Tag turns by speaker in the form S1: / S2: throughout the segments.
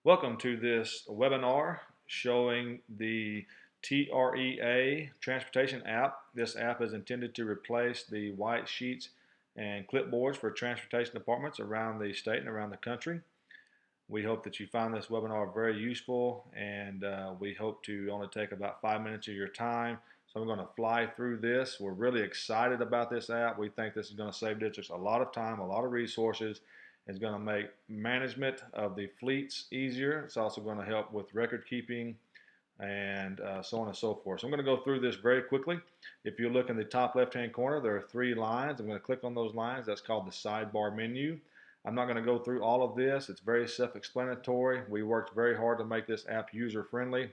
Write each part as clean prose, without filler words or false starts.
S1: Welcome to this webinar showing the TREA transportation app. This app is intended to replace the white sheets and clipboards for transportation departments around the state and around the country. We hope that you find this webinar very useful, and we hope to only take about 5 minutes of your time. So I'm going to fly through this. We're really excited about this app. We think this is going to save districts a lot of time, a lot of resources. It's going to make management of the fleets easier. It's also going to help with record keeping and so on and so forth. So I'm going to go through this very quickly. If you look in the top left-hand corner, there are 3 lines. I'm going to click on those lines. That's called the sidebar menu. I'm not going to go through all of this. It's very self-explanatory. We worked very hard to make this app user-friendly,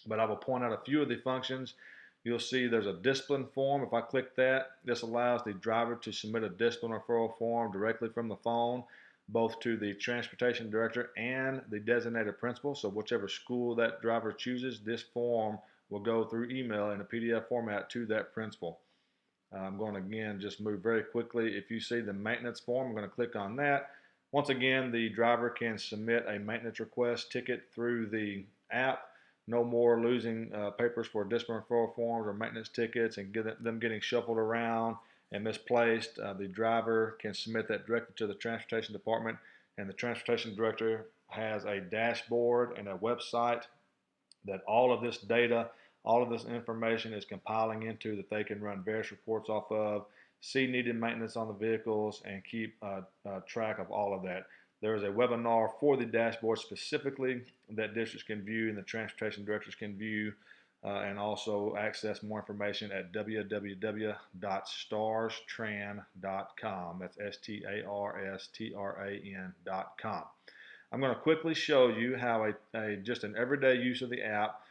S1: but I will point out a few of the functions. You'll see there's a discipline form. If I click that, this allows the driver to submit a discipline referral form directly from the phone, both to the transportation director and the designated principal. So whichever school that driver chooses, this form will go through email in a PDF format to that principal. I'm going to again just move very quickly. If you see the maintenance form, I'm going to click on that. Once again, the driver can submit a maintenance request ticket through the app. No more losing papers for discipline referral forms or maintenance tickets and them getting shuffled around and misplaced. The driver can submit that directly to the transportation department, and the transportation director has a dashboard and a website that all of this data, all of this information is compiling into, that they can run various reports off of, see needed maintenance on the vehicles, and keep track of all of that. There is a webinar for the dashboard specifically that districts can view and the transportation directors can view, and also access more information at www.starstran.com. That's STARSTRAN.com. I'm going to quickly show you how just an everyday use of the app,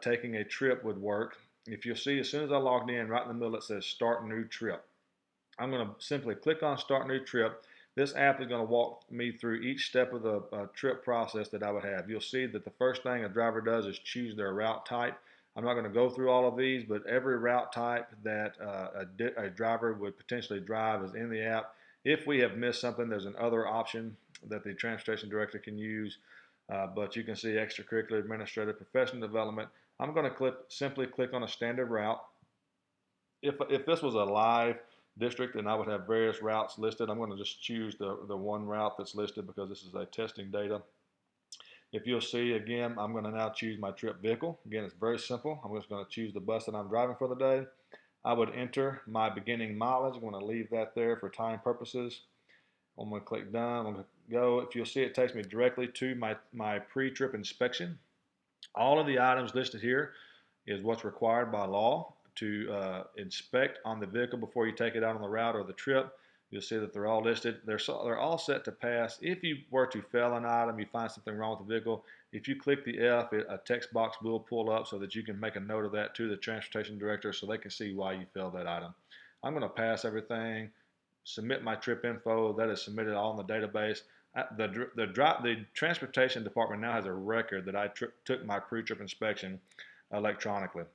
S1: taking a trip would work. If you'll see, as soon as I logged in, right in the middle it says Start New Trip. I'm going to simply click on Start New Trip. This app is going to walk me through each step of the trip process that I would have. You'll see that the first thing a driver does is choose their route type. I'm not going to go through all of these, but every route type that a driver would potentially drive is in the app. If we have missed something, there's another option that the transportation director can use, but you can see extracurricular, administrative, professional development. I'm going to simply click on a standard route. If this was a live district and I would have various routes listed, I'm going to just choose the one route that's listed because this is a testing data. If you'll see, again, I'm going to now choose my trip vehicle. Again, it's very simple. I'm just going to choose the bus that I'm driving for the day. I would enter my beginning mileage. I'm going to leave that there for time purposes. I'm going to click done. I'm going to go. If you'll see, it takes me directly to my pre-trip inspection. All of the items listed here is what's required by law to inspect on the vehicle before you take it out on the route or the trip. You'll see that they're all listed. They're all set to pass. If you were to fail an item, you find something wrong with the vehicle, if you click the F, a text box will pull up so that you can make a note of that to the transportation director so they can see why you failed that item. I'm going to pass everything, submit my trip info. That is submitted all in the database. The transportation department now has a record that I took my pre-trip inspection electronically.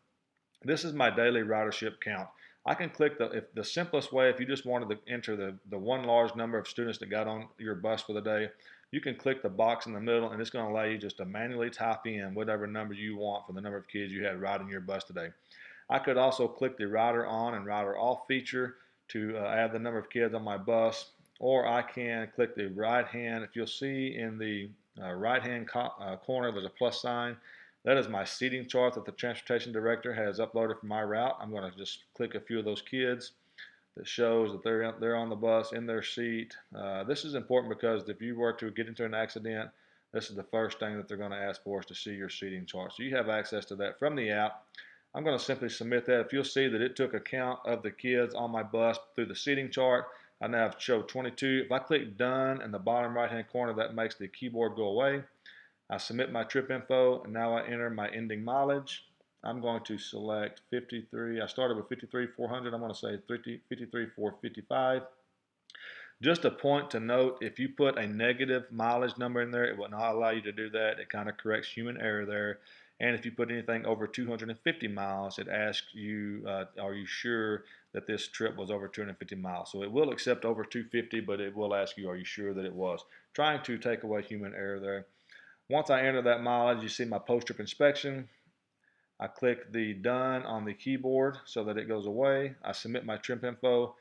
S1: This is my daily ridership count. I can click the simplest way, if you just wanted to enter the one large number of students that got on your bus for the day, you can click the box in the middle and it's going to allow you just to manually type in whatever number you want for the number of kids you had riding your bus today. I could also click the rider on and rider off feature to add the number of kids on my bus, or I can click the right hand. If you'll see in the right hand corner, there's a plus sign. That is my seating chart that the transportation director has uploaded for my route. I'm going to just click a few of those kids that shows that they're on the bus in their seat. This is important because if you were to get into an accident, this is the first thing that they're going to ask for is to see your seating chart. So you have access to that from the app. I'm going to simply submit that. If you'll see that it took account of the kids on my bus through the seating chart, I now have showed 22. If I click done in the bottom right hand corner, that makes the keyboard go away. I submit my trip info, and now I enter my ending mileage. I'm going to select 53. I started with 53,400. I'm going to say 53,455. Just a point to note, if you put a negative mileage number in there, it will not allow you to do that. It kind of corrects human error there. And if you put anything over 250 miles, it asks you, are you sure that this trip was over 250 miles? So it will accept over 250, but it will ask you, are you sure that it was? Trying to take away human error there. Once I enter that mileage, you see my post-trip inspection. I click the done on the keyboard so that it goes away. I submit my trip info.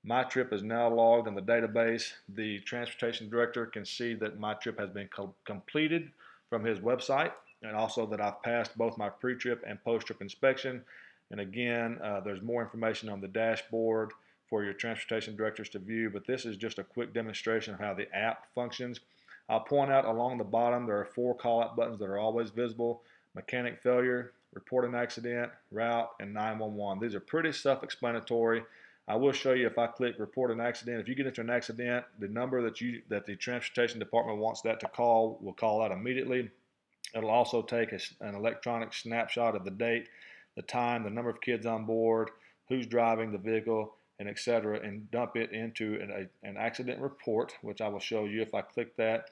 S1: My trip is now logged in the database. The transportation director can see that my trip has been completed from his website, and also that I've passed both my pre-trip and post-trip inspection. And again, there's more information on the dashboard for your transportation directors to view, but this is just a quick demonstration of how the app functions. I'll point out along the bottom there are 4 call-out buttons that are always visible: mechanic failure, report an accident, route, and 911. These are pretty self-explanatory. I will show you if I click report an accident. If you get into an accident, the number that the transportation department wants that to call will call out immediately. It'll also take an electronic snapshot of the date, the time, the number of kids on board, who's driving the vehicle, and etc., and dump it into an accident report, which I will show you if I click that.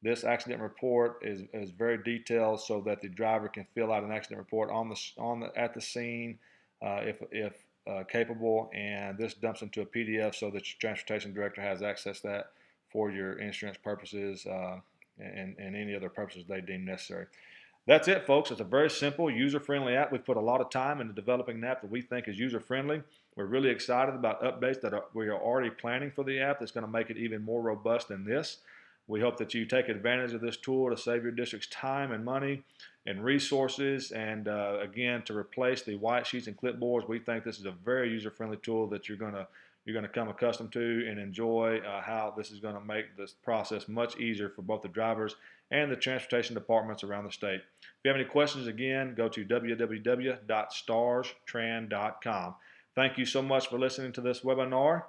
S1: This accident report is very detailed so that the driver can fill out an accident report at the scene if capable, and this dumps into a PDF so that your transportation director has access to that for your insurance purposes and any other purposes they deem necessary. That's it, folks. It's a very simple, user-friendly app. We've put a lot of time into developing an app that we think is user-friendly. We're really excited about updates that we are already planning for the app that's going to make it even more robust than this. We hope that you take advantage of this tool to save your district's time and money and resources. And again, to replace the white sheets and clipboards, we think this is a very user-friendly tool that you're going to come accustomed to and enjoy how this is going to make this process much easier for both the drivers and the transportation departments around the state. If you have any questions, again, go to www.starstran.com. Thank you so much for listening to this webinar.